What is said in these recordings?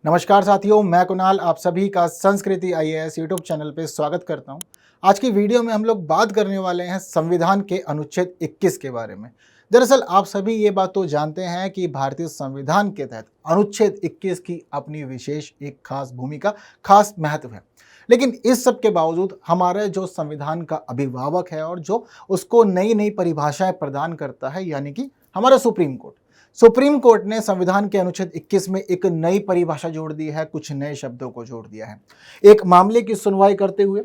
नमस्कार साथियों, मैं कुणाल आप सभी का संस्कृति आईएएस यूट्यूब चैनल पे स्वागत करता हूं। आज की वीडियो में हम लोग बात करने वाले हैं संविधान के अनुच्छेद 21 के बारे में। दरअसल आप सभी ये बात तो जानते हैं कि भारतीय संविधान के तहत अनुच्छेद 21 की अपनी विशेष एक खास भूमिका, खास महत्व है। लेकिन इस सब के बावजूद हमारा जो संविधान का अभिभावक है और जो उसको नई नई परिभाषाएं प्रदान करता है, यानी कि हमारा सुप्रीम कोर्ट ने संविधान के अनुच्छेद 21 में एक नई परिभाषा जोड़ दी है, कुछ नए शब्दों को जोड़ दिया है। एक मामले की सुनवाई करते हुए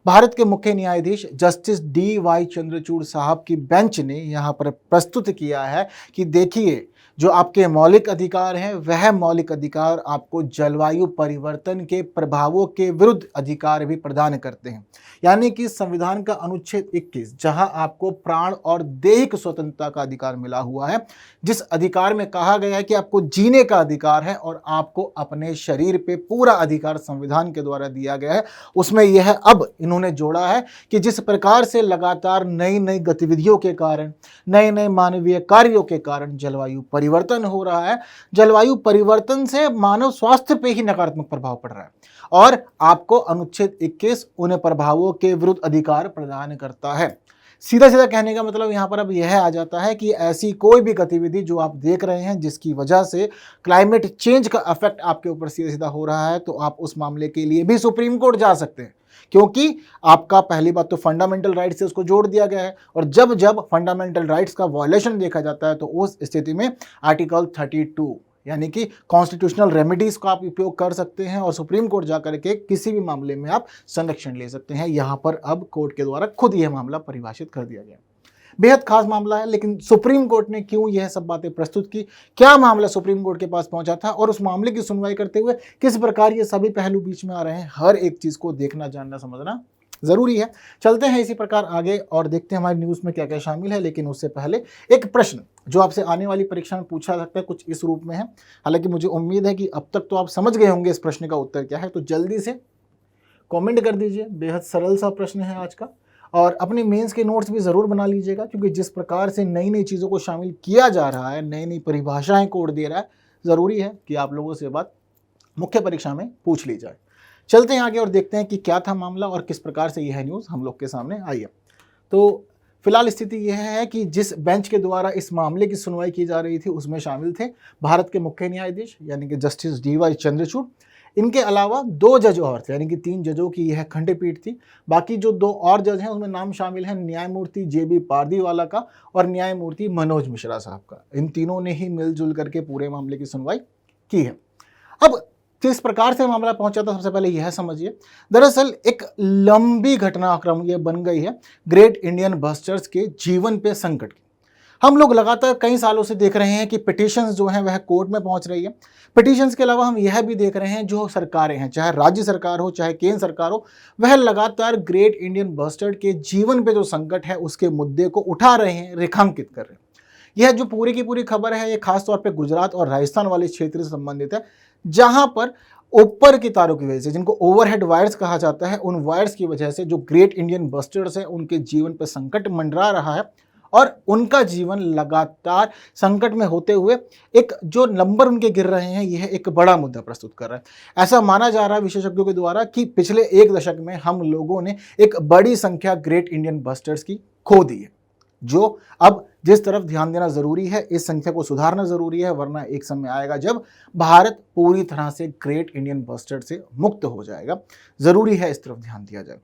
भारत के मुख्य न्यायाधीश जस्टिस डी वाई चंद्रचूड़ साहब की बेंच ने यहाँ पर प्रस्तुत किया है कि देखिए, जो आपके मौलिक अधिकार हैं वह मौलिक अधिकार आपको जलवायु परिवर्तन के प्रभावों के विरुद्ध अधिकार भी प्रदान करते हैं। यानी कि संविधान का अनुच्छेद 21 जहां आपको प्राण और दैहिक स्वतंत्रता का अधिकार मिला हुआ है, जिस अधिकार में कहा गया है कि आपको जीने का अधिकार है और आपको अपने शरीर पे पूरा अधिकार संविधान के द्वारा दिया गया है, उसमें यह अब इन्होंने जोड़ा है कि जिस प्रकार से लगातार नई नई गतिविधियों के कारण, नए नए मानवीय कार्यों के कारण जलवायु परिवर्तन हो रहा है, जलवायु परिवर्तन से मानव स्वास्थ्य पे ही नकारात्मक प्रभाव पड़ रहा है और आपको अनुच्छेद 21 उन प्रभावों के विरुद्ध अधिकार प्रदान करता है। सीधा सीधा कहने का मतलब यहाँ पर अब यह आ जाता है कि ऐसी कोई भी गतिविधि जो आप देख रहे हैं जिसकी वजह से क्लाइमेट चेंज का इफेक्ट आपके ऊपर सीधा सीधा हो रहा है, तो आप उस मामले के लिए भी सुप्रीम कोर्ट जा सकते हैं, क्योंकि आपका पहली बात तो फंडामेंटल राइट्स से उसको जोड़ दिया गया है। और जब जब फंडामेंटल राइट्स का वायलेशन देखा जाता है तो उस स्थिति में आर्टिकल 32 यानी कि कॉन्स्टिट्यूशनल रेमेडीज का आप उपयोग कर सकते हैं और सुप्रीम कोर्ट जाकर के किसी भी मामले में आप संरक्षण ले सकते हैं। यहाँ पर अब कोर्ट के द्वारा खुद यह मामला परिभाषित कर दिया गया। बेहद खास मामला है, लेकिन सुप्रीम कोर्ट ने क्यों यह सब बातें प्रस्तुत की, क्या मामला सुप्रीम कोर्ट के पास पहुंचा था और उस मामले की सुनवाई करते हुए किस प्रकार ये सभी पहलू बीच में आ रहे हैं, हर एक चीज को देखना, जानना, समझना जरूरी है। चलते हैं इसी प्रकार आगे और देखते हैं हमारी न्यूज में क्या क्या शामिल है। लेकिन उससे पहले एक प्रश्न जो आपसे आने वाली परीक्षा में पूछा सकता है, कुछ इस रूप में है। हालांकि मुझे उम्मीद है कि अब तक तो आप समझ गए होंगे इस प्रश्न का उत्तर क्या है, तो जल्दी से कमेंट कर दीजिए। बेहद सरल सा प्रश्न है आज का, और अपने मेंस के नोट्स भी ज़रूर बना लीजिएगा, क्योंकि जिस प्रकार से नई नई चीज़ों को शामिल किया जा रहा है, नई नई परिभाषाएं कोड दे रहा है, ज़रूरी है कि आप लोगों से बात मुख्य परीक्षा में पूछ ली जाए। चलते हैं आगे और देखते हैं कि क्या था मामला और किस प्रकार से यह न्यूज़ हम लोग के सामने आई है। तो फिलहाल स्थिति यह है कि जिस बेंच के द्वारा इस मामले की सुनवाई की जा रही थी उसमें शामिल थे भारत के मुख्य न्यायाधीश यानी कि जस्टिस डी वाई चंद्रचूड़। इनके अलावा 2 जज और थे, यानी कि 3 जजों की यह खंडपीठ थी। बाकी जो 2 और जज हैं उसमें नाम शामिल हैं न्यायमूर्ति जे.बी. पारदीवाला का और न्यायमूर्ति मनोज मिश्रा साहब का। इन तीनों ने ही मिलजुल करके पूरे मामले की सुनवाई की है। अब किस प्रकार से मामला पहुंचा था, सबसे पहले यह समझिए। दरअसल एक लंबी घटनाक्रम ये बन गई है ग्रेट इंडियन बस्टर्स के जीवन पे संकट की। हम लोग लगातार कई सालों से देख रहे हैं कि पिटिशंस जो हैं वह कोर्ट में पहुंच रही है। पिटिशंस के अलावा हम यह भी देख रहे हैं जो सरकारें हैं, चाहे राज्य सरकार हो चाहे केंद्र सरकार हो, वह लगातार ग्रेट इंडियन बस्टर्ड के जीवन पे जो संकट है उसके मुद्दे को उठा रहे हैं, रेखांकित कर रहे हैं। यह जो पूरी की पूरी खबर है ये खासतौर पर गुजरात और राजस्थान वाले क्षेत्र से संबंधित है, जहां पर ऊपर की तारों की वजह से, जिनको ओवरहेड वायर्स कहा जाता है, उन वायर्स की वजह से जो ग्रेट इंडियन बस्टर्स है उनके जीवन पर संकट मंडरा रहा है और उनका जीवन लगातार संकट में होते हुए एक जो नंबर उनके गिर रहे हैं, यह एक बड़ा मुद्दा प्रस्तुत कर रहा है। ऐसा माना जा रहा है विशेषज्ञों के द्वारा कि पिछले 1 दशक में हम लोगों ने एक बड़ी संख्या ग्रेट इंडियन बस्टर्स की खो दी है, जो अब जिस तरफ ध्यान देना जरूरी है, इस संख्या को सुधारना जरूरी है, वरना एक समय आएगा जब भारत पूरी तरह से ग्रेट इंडियन बस्टर्ड से मुक्त हो जाएगा। जरूरी है इस तरफ ध्यान दिया जाए।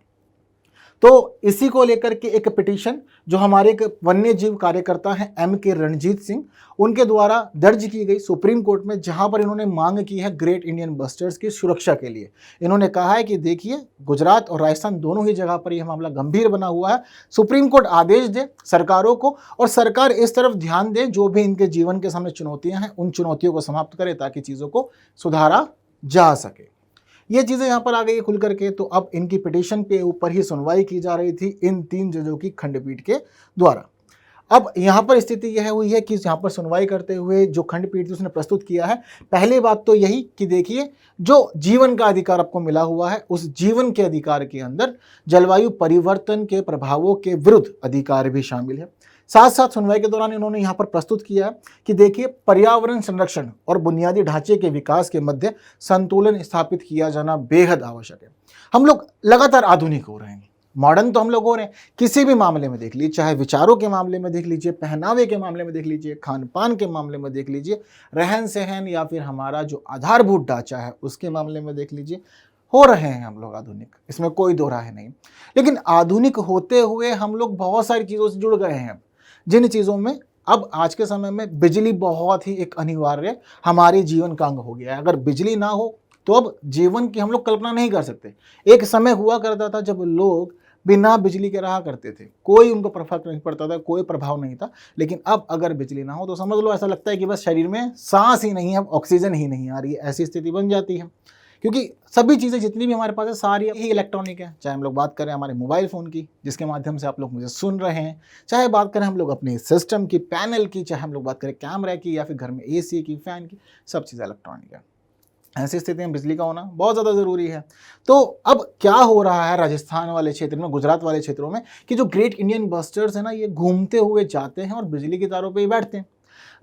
तो इसी को लेकर के एक पिटीशन जो हमारे एक वन्य जीव कार्यकर्ता हैं M.K. रणजीत सिंह, उनके द्वारा दर्ज की गई सुप्रीम कोर्ट में, जहां पर इन्होंने मांग की है ग्रेट इंडियन बस्टर्स की सुरक्षा के लिए। इन्होंने कहा है कि देखिए, गुजरात और राजस्थान दोनों ही जगह पर यह मामला गंभीर बना हुआ है। सुप्रीम कोर्ट आदेश दे सरकारों को और सरकार इस तरफ ध्यान दे, जो भी इनके जीवन के सामने चुनौतियां हैं उन चुनौतियों को समाप्त करे ताकि चीज़ों को सुधारा जा सके। ये चीज़ें यहाँ पर आ गई खुल करके। तो अब इनकी पिटीशन के ऊपर ही सुनवाई की जा रही थी इन 3 जजों की खंडपीठ के द्वारा। अब यहाँ पर स्थिति यह हुई है कि यहाँ पर सुनवाई करते हुए जो खंडपीठ थी उसने प्रस्तुत किया है, पहली बात तो यही कि देखिए, जो जीवन का अधिकार आपको मिला हुआ है उस जीवन के अधिकार के अंदर जलवायु परिवर्तन के प्रभावों के विरुद्ध अधिकार भी शामिल है। साथ साथ सुनवाई के दौरान इन्होंने यहाँ पर प्रस्तुत किया है कि देखिए, पर्यावरण संरक्षण और बुनियादी ढांचे के विकास के मध्य संतुलन स्थापित किया जाना बेहद आवश्यक है। हम लोग लगातार आधुनिक हो रहे हैं, मॉडर्न तो हम लोग हो रहे हैं, किसी भी मामले में देख लीजिए, चाहे विचारों के मामले में देख लीजिए, पहनावे के मामले में देख लीजिए, खान पान के मामले में देख लीजिए, रहन सहन या फिर हमारा जो आधारभूत ढांचा है उसके मामले में देख लीजिए, हो रहे हैं हम लोग आधुनिक, इसमें कोई दो राय नहीं। लेकिन आधुनिक होते हुए हम लोग बहुत सारी चीज़ों से जुड़ गए हैं, जिन चीज़ों में अब आज के समय में बिजली बहुत ही एक अनिवार्य हमारे जीवन का अंग हो गया है। अगर बिजली ना हो तो अब जीवन की हम लोग कल्पना नहीं कर सकते। एक समय हुआ करता था जब लोग बिना बिजली के रहा करते थे, कोई उनको फर्क नहीं पड़ता था, कोई प्रभाव नहीं था। लेकिन अब अगर बिजली ना हो तो समझ लो ऐसा लगता है कि बस शरीर में सांस ही नहीं है, ऑक्सीजन ही नहीं आ रही है, ऐसी स्थिति बन जाती है। क्योंकि सभी चीज़ें जितनी भी हमारे पास है सारी ही इलेक्ट्रॉनिक है। चाहे हम लोग बात करें हमारे मोबाइल फ़ोन की, जिसके माध्यम से आप लोग मुझे सुन रहे हैं, चाहे बात करें हम लोग अपने सिस्टम की, पैनल की, चाहे हम लोग बात करें कैमरा की या फिर घर में एसी की, फ़ैन की, सब चीज़ें इलेक्ट्रॉनिक है। ऐसी स्थिति में बिजली का होना बहुत ज़्यादा ज़रूरी है। तो अब क्या हो रहा है राजस्थान वाले क्षेत्र में, गुजरात वाले क्षेत्रों में, कि जो ग्रेट इंडियन बस्टर्स है ना, ये घूमते हुए जाते हैं और बिजली के तारों पे ही बैठते हैं।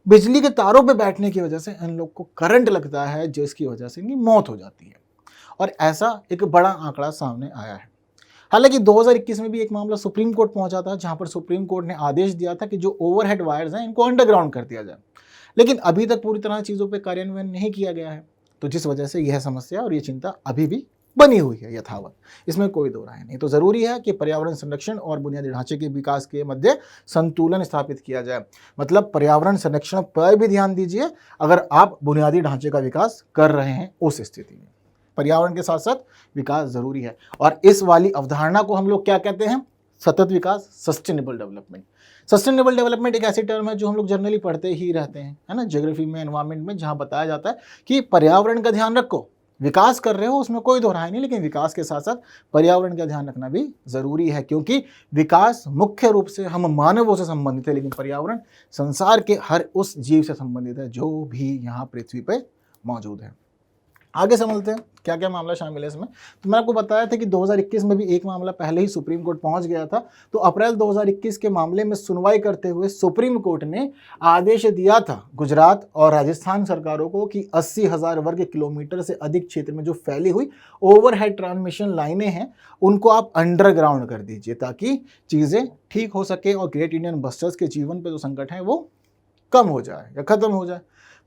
बिजली के तारों पे बैठने की वजह से इन लोग को करंट लगता है, जिसकी वजह से इनकी मौत हो जाती है। और ऐसा एक बड़ा आंकड़ा सामने आया है। हालांकि 2021 में भी एक मामला सुप्रीम कोर्ट पहुंचा था, जहां पर सुप्रीम कोर्ट ने आदेश दिया था कि जो ओवरहेड वायर्स हैं इनको अंडरग्राउंड कर दिया जाए। लेकिन अभी तक पूरी तरह चीज़ों पर कार्यान्वयन नहीं किया गया है, तो जिस वजह से यह समस्या और ये चिंता अभी भी बनी हुई है यथावत, इसमें कोई दो राय नहीं। तो ज़रूरी है कि पर्यावरण संरक्षण और बुनियादी ढांचे के विकास के मध्य संतुलन स्थापित किया जाए। मतलब पर्यावरण संरक्षण पर भी ध्यान दीजिए अगर आप बुनियादी ढांचे का विकास कर रहे हैं। उस स्थिति में पर्यावरण के साथ साथ विकास ज़रूरी है। और इस वाली अवधारणा को हम लोग क्या कहते हैं? सतत विकास, सस्टेनेबल डेवलपमेंट। सस्टेनेबल डेवलपमेंट एक ऐसी टर्म है जो हम लोग जनरली पढ़ते ही रहते हैं, है ना, ज्योग्राफी में, एनवायरनमेंट में, जहाँ बताया जाता है कि पर्यावरण का ध्यान रखो, विकास कर रहे हो उसमें कोई दो राय नहीं, लेकिन विकास के साथ साथ पर्यावरण का ध्यान रखना भी ज़रूरी है। क्योंकि विकास मुख्य रूप से हम मानवों से संबंधित है, लेकिन पर्यावरण संसार के हर उस जीव से संबंधित है जो भी यहाँ पृथ्वी पर मौजूद है। आगे समझते हैं क्या क्या मामला शामिल है इसमें। तो मैं आपको बताया था कि 2021 में भी एक मामला पहले ही सुप्रीम कोर्ट पहुंच गया था। तो अप्रैल 2021 के मामले में सुनवाई करते हुए सुप्रीम कोर्ट ने आदेश दिया था गुजरात और राजस्थान सरकारों को कि 80,000 वर्ग किलोमीटर से अधिक क्षेत्र में जो फैली हुई ओवरहेड ट्रांसमिशन लाइनें हैं उनको आप अंडरग्राउंड कर दीजिए, ताकि चीज़ें ठीक हो सके और ग्रेट इंडियन बस्टर्स के जीवन पर जो संकट है वो कम हो जाए या खत्म हो जाए।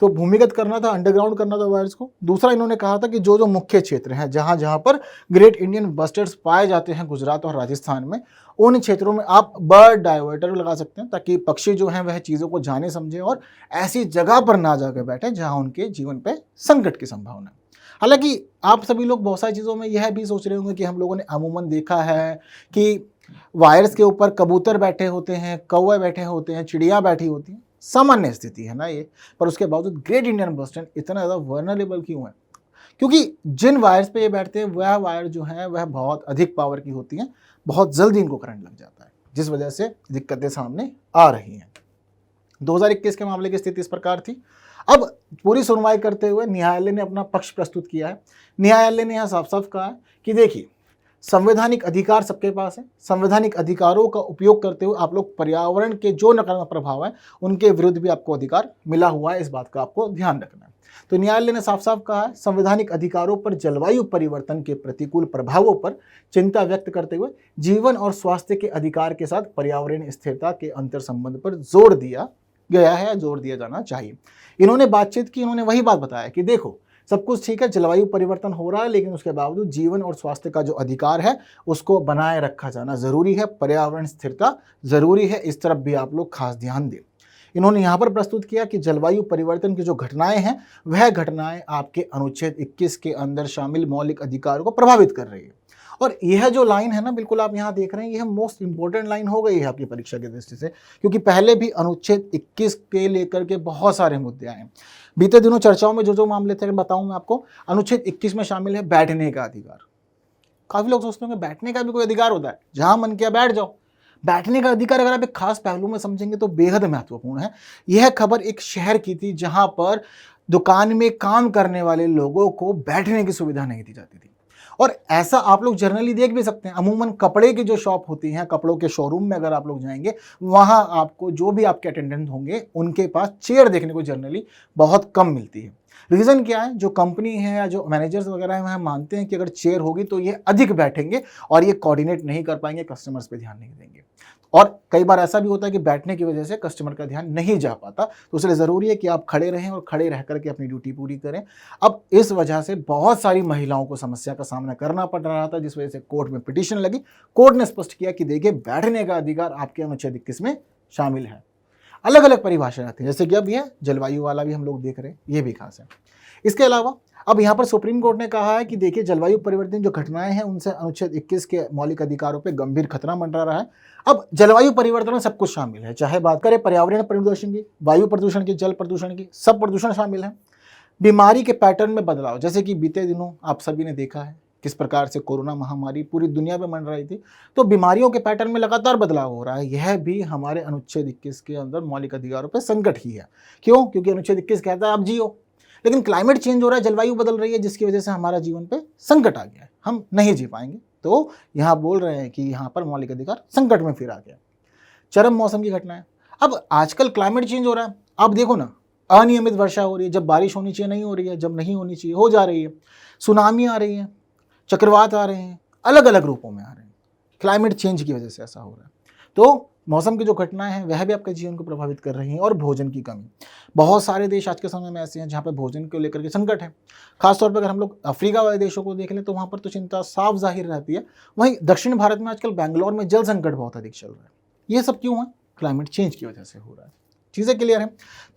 तो भूमिगत करना था, अंडरग्राउंड करना था वायर्स को। दूसरा इन्होंने कहा था कि जो जो मुख्य क्षेत्र हैं, जहां जहां पर ग्रेट इंडियन बस्टर्स पाए जाते हैं गुजरात और राजस्थान में, उन क्षेत्रों में आप बर्ड डाइवर्टर लगा सकते हैं, ताकि पक्षी जो हैं वह चीज़ों को जाने समझे और ऐसी जगह पर ना जाकर बैठे जहाँ उनके जीवन पर संकट की संभावना है। हालांकि आप सभी लोग बहुत सारी चीज़ों में यह भी सोच रहे होंगे कि हम लोगों ने अमूमन देखा है कि वायर्स के ऊपर कबूतर बैठे होते हैं, कौवे बैठे होते हैं, चिड़ियाँ बैठी होती हैं। सामान्य स्थिति है ना ये, पर उसके बावजूद ग्रेट इंडियन बस्टर्न इतना ज़्यादा वर्नरेबल क्यों है? क्योंकि जिन वायर्स पे ये बैठते हैं वह वायर जो है वह बहुत अधिक पावर की होती हैं, बहुत जल्दी इनको करंट लग जाता है, जिस वजह से दिक्कतें सामने आ रही हैं। 2021 के मामले की स्थिति इस प्रकार थी। अब पूरी सुनवाई करते हुए न्यायालय ने अपना पक्ष प्रस्तुत किया है। न्यायालय ने यहाँ साफ साफ कहा है कि देखिए, संवैधानिक अधिकार सबके पास है, संवैधानिक अधिकारों का उपयोग करते हुए आप लोग पर्यावरण के जो नकारात्मक प्रभाव है उनके विरुद्ध भी आपको अधिकार मिला हुआ है, इस बात का आपको ध्यान रखना है। तो न्यायालय ने साफ साफ कहा है, संवैधानिक अधिकारों पर जलवायु परिवर्तन के प्रतिकूल प्रभावों पर चिंता व्यक्त करते हुए जीवन और स्वास्थ्य के अधिकार के साथ पर्यावरण स्थिरता के अंतर संबंध पर जोर दिया गया है, जोर दिया जाना चाहिए। इन्होंने बातचीत की, इन्होंने वही बात बताया कि देखो, सब कुछ ठीक है, जलवायु परिवर्तन हो रहा है, लेकिन उसके बावजूद जीवन और स्वास्थ्य का जो अधिकार है उसको बनाए रखा जाना जरूरी है, पर्यावरण स्थिरता जरूरी है, इस तरफ भी आप लोग खास ध्यान दें। इन्होंने यहाँ पर प्रस्तुत किया कि जलवायु परिवर्तन की जो घटनाएं हैं वह घटनाएं आपके अनुच्छेद 21 के अंदर शामिल मौलिक अधिकारों को प्रभावित कर रही है। और यह जो लाइन है ना, बिल्कुल आप यहाँ देख रहे हैं, यह मोस्ट इंपॉर्टेंट लाइन हो गई है आपकी परीक्षा की दृष्टि से, क्योंकि पहले भी अनुच्छेद 21 के लेकर के बहुत सारे मुद्दे आए। बीते दिनों चर्चाओं में जो जो मामले थे बताऊं मैं आपको, अनुच्छेद 21 में शामिल है बैठने का अधिकार। काफी लोग सोचते होंगे बैठने का भी कोई अधिकार होता है, जहां मन किया बैठ जाओ। बैठने का अधिकार अगर आप एक खास पहलू में समझेंगे तो बेहद महत्वपूर्ण है। यह खबर एक शहर की थी जहां पर दुकान में काम करने वाले लोगों को बैठने की सुविधा नहीं दी जाती थी, और ऐसा आप लोग जनरली देख भी सकते हैं। अमूमन कपड़े की जो शॉप होती हैं, कपड़ों के शोरूम में अगर आप लोग जाएंगे, वहाँ आपको जो भी आपके अटेंडेंट होंगे उनके पास चेयर देखने को जनरली बहुत कम मिलती है। रीज़न क्या है, जो कंपनी है या जो मैनेजर्स वगैरह हैं वह मानते हैं कि अगर चेयर होगी तो ये अधिक बैठेंगे और ये कोऑर्डिनेट नहीं कर पाएंगे, कस्टमर्स पे ध्यान नहीं देंगे। और कई बार ऐसा भी होता है कि बैठने की वजह से कस्टमर का ध्यान नहीं जा पाता, तो इसलिए ज़रूरी है कि आप खड़े रहें और खड़े रह करके अपनी ड्यूटी पूरी करें। अब इस वजह से बहुत सारी महिलाओं को समस्या का सामना करना पड़ रहा था, जिस वजह से कोर्ट में पिटीशन लगी। कोर्ट ने स्पष्ट किया कि देखिए, बैठने का अधिकार आपके अनुच्छेद 21 में शामिल है। अलग अलग परिभाषाएं आती हैं, जैसे कि अब यह जलवायु वाला भी हम लोग देख रहे हैं, ये भी खास है। इसके अलावा अब यहाँ पर सुप्रीम कोर्ट ने कहा है कि देखिए, जलवायु परिवर्तन जो घटनाएं हैं उनसे अनुच्छेद 21 के मौलिक अधिकारों पे गंभीर खतरा मंडरा रहा है। अब जलवायु परिवर्तन में सब कुछ शामिल है, चाहे बात करें पर्यावरण प्रदूषण की, वायु प्रदूषण की, जल प्रदूषण की, सब प्रदूषण शामिल है। बीमारी के पैटर्न में बदलाव, जैसे कि बीते दिनों आप सभी ने देखा है किस प्रकार से कोरोना महामारी पूरी दुनिया में मंडरा रही थी, तो बीमारियों के पैटर्न में लगातार बदलाव हो रहा है। यह भी हमारे अनुच्छेद 21 के अंदर मौलिक अधिकारों पर संकट ही है। क्यों? क्योंकि अनुच्छेद 21 कहता है आप जियो, लेकिन क्लाइमेट चेंज हो रहा है, जलवायु बदल रही है, जिसकी वजह से हमारा जीवन पे संकट आ गया है, हम नहीं जी पाएंगे। तो यहाँ बोल रहे हैं कि यहाँ पर मौलिक अधिकार संकट में फिर आ गया। चरम मौसम की घटनाएं, अब आजकल क्लाइमेट चेंज हो रहा है, आप देखो ना, अनियमित वर्षा हो रही है, जब बारिश होनी चाहिए नहीं हो रही है, जब नहीं होनी चाहिए हो जा रही है, सुनामी आ रही है, चक्रवात आ रहे हैं, अलग अलग रूपों में आ रहे हैं। क्लाइमेट चेंज की वजह से ऐसा हो रहा है। तो मौसम की जो घटनाएं हैं वह भी आपके जीवन को प्रभावित कर रही हैं। और भोजन की कमी, बहुत सारे देश आज के समय में ऐसे हैं जहाँ पे भोजन को लेकर के संकट है। खासतौर पर अगर हम लोग अफ्रीका वाले देशों को देख लें तो वहाँ पर तो चिंता साफ जाहिर रहती है। वहीं दक्षिण भारत में आजकल बेंगलोर में जल संकट बहुत अधिक चल रहा है। ये सब क्यों है? क्लाइमेट चेंज की वजह से हो रहा है। चीज़ें क्लियर हैं?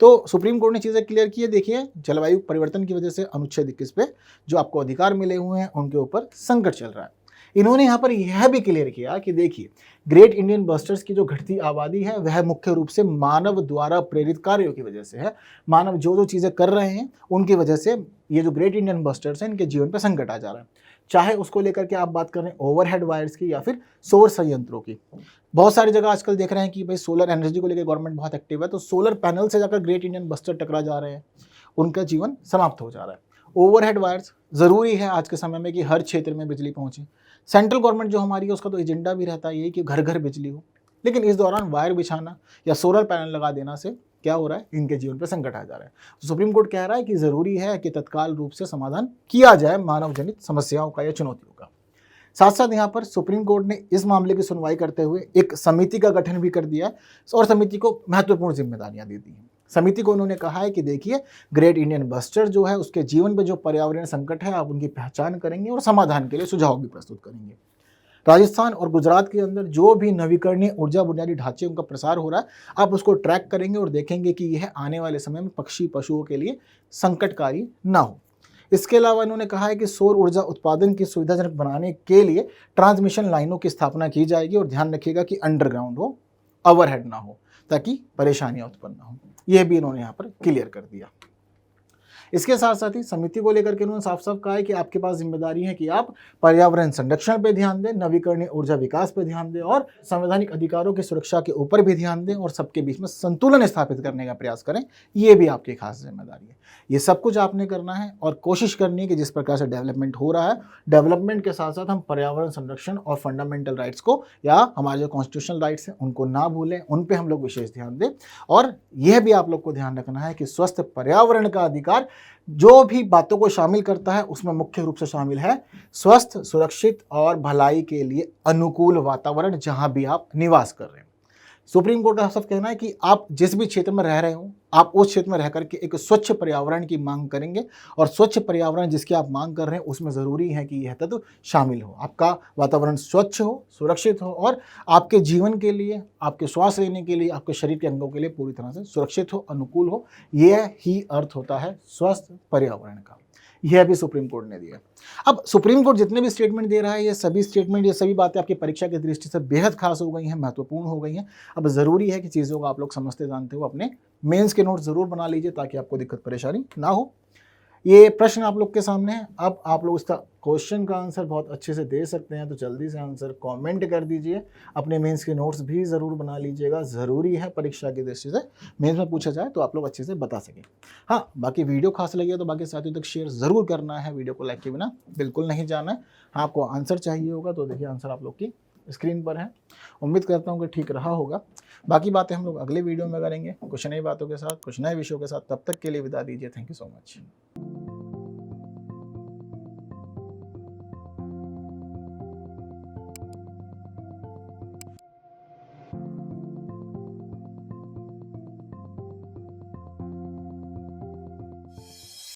तो सुप्रीम कोर्ट ने चीज़ें क्लियर की है। देखिए, जलवायु परिवर्तन की वजह से अनुच्छेद 21 पे जो आपको अधिकार मिले हुए हैं उनके ऊपर संकट चल रहा है। इन्होंने यहाँ पर यह भी क्लियर किया कि देखिए, ग्रेट इंडियन बस्टर्स की जो घटती आबादी है वह मुख्य रूप से मानव द्वारा प्रेरित कार्यों की वजह से है। मानव जो जो चीज़ें कर रहे हैं उनकी वजह से ये जो ग्रेट इंडियन बस्टर्स हैं इनके जीवन पर संकट आ जा रहा है। चाहे उसको लेकर के आप बात कर रहे हैं ओवरहेड वायर्स की या फिर सौर संयंत्रों की। बहुत सारी जगह आजकल देख रहे हैं कि भाई सोलर एनर्जी को लेकर गवर्नमेंट बहुत एक्टिव है, तो सोलर पैनल से जाकर ग्रेट इंडियन बस्टर टकरा जा रहे हैं, उनका जीवन समाप्त हो जा रहा है। ओवरहेड वायर्स ज़रूरी है आज के समय में कि हर क्षेत्र में बिजली पहुँचे। सेंट्रल गवर्नमेंट जो हमारी है उसका तो एजेंडा भी रहता है यही कि घर घर बिजली हो, लेकिन इस दौरान वायर बिछाना या सोलर पैनल लगा देना से क्या हो रहा है, इनके जीवन पर संकट आ जा रहा है। तो सुप्रीम कोर्ट कह रहा है कि ज़रूरी है कि तत्काल रूप से समाधान किया जाए मानव जनित समस्याओं का या चुनौतियों का। साथ साथ यहाँ पर सुप्रीम कोर्ट ने इस मामले की सुनवाई करते हुए एक समिति का गठन भी कर दिया है और समिति को महत्वपूर्ण जिम्मेदारियां दे दी हैं। समिति को उन्होंने कहा है कि देखिए, ग्रेट इंडियन बस्टर जो है उसके जीवन में जो पर्यावरण संकट है आप उनकी पहचान करेंगे और समाधान के लिए सुझाव भी प्रस्तुत करेंगे। राजस्थान और गुजरात के अंदर जो भी नवीकरणीय ऊर्जा बुनियादी ढांचे उनका प्रसार हो रहा है, आप उसको ट्रैक करेंगे और देखेंगे कि यह आने वाले समय में पक्षी पशुओं के लिए संकटकारी ना हो। इसके अलावा इन्होंने कहा है कि सौर ऊर्जा उत्पादन की सुविधाजनक बनाने के लिए ट्रांसमिशन लाइनों की स्थापना की जाएगी और ध्यान रखिएगा कि अंडरग्राउंड हो, ओवरहेड ना हो, ताकि परेशानियां उत्पन्न ना हो। यह भी इन्होंने यहाँ पर क्लियर कर दिया। इसके साथ साथ ही समिति को लेकर के उन्होंने साफ साफ कहा है कि आपके पास जिम्मेदारी है कि आप पर्यावरण संरक्षण पे ध्यान दें, नवीकरणीय ऊर्जा विकास पे ध्यान दें और संवैधानिक अधिकारों की सुरक्षा के ऊपर भी ध्यान दें और सबके बीच में संतुलन स्थापित करने का प्रयास करें। ये भी आपकी खास जिम्मेदारी है। ये सब कुछ आपने करना है और कोशिश करनी है कि जिस प्रकार से डेवलपमेंट हो रहा है, डेवलपमेंट के साथ साथ हम पर्यावरण संरक्षण और फंडामेंटल राइट्स को या हमारे जो कॉन्स्टिट्यूशनल राइट्स हैं उनको ना भूलें, उन पे हम लोग विशेष ध्यान दें। और यह भी आप लोग को ध्यान रखना है कि स्वस्थ पर्यावरण का अधिकार जो भी बातों को शामिल करता है उसमें मुख्य रूप से शामिल है स्वस्थ, सुरक्षित और भलाई के लिए अनुकूल वातावरण जहां भी आप निवास कर रहे हैं। सुप्रीम कोर्ट का सब कहना है कि आप जिस भी क्षेत्र में रह रहे हो आप उस क्षेत्र में रह करके एक स्वच्छ पर्यावरण की मांग करेंगे और स्वच्छ पर्यावरण जिसकी आप मांग कर रहे हैं उसमें ज़रूरी है कि यह तत्व शामिल हो। आपका वातावरण स्वच्छ हो, सुरक्षित हो और आपके जीवन के लिए, आपके श्वास लेने के लिए, आपके शरीर के अंगों के लिए पूरी तरह से सुरक्षित हो, अनुकूल हो। यह ही अर्थ होता है स्वस्थ पर्यावरण का। यह भी सुप्रीम कोर्ट ने दिया। अब सुप्रीम कोर्ट जितने भी स्टेटमेंट दे रहा है, ये सभी स्टेटमेंट, ये सभी बातें आपकी परीक्षा की दृष्टि से बेहद खास हो गई हैं, महत्वपूर्ण हो गई हैं। अब ज़रूरी है कि चीज़ों को आप लोग समझते जानते हो अपने मेंस के नोट ज़रूर बना लीजिए ताकि आपको दिक्कत परेशानी ना हो। ये प्रश्न आप लोग के सामने है। अब आप लोग इसका क्वेश्चन का आंसर बहुत अच्छे से दे सकते हैं, तो जल्दी से आंसर कमेंट कर दीजिए। अपने मेंस के नोट्स भी ज़रूर बना लीजिएगा, ज़रूरी है परीक्षा की दृष्टि से मेंस में पूछा जाए तो आप लोग अच्छे से बता सकें। हाँ, बाकी वीडियो खास लगी है तो बाकी साथियों तक शेयर ज़रूर करना है, वीडियो को लाइक के बिना बिल्कुल नहीं जाना है। हाँ, आपको आंसर चाहिए होगा तो देखिए आंसर आप लोग की स्क्रीन पर है। उम्मीद करता हूँ कि ठीक रहा होगा। बाकी बातें हम लोग अगले वीडियो में करेंगे कुछ नई बातों के साथ, कुछ नए विषयों के साथ। तब तक के लिए विदा दीजिए। Thank you so much.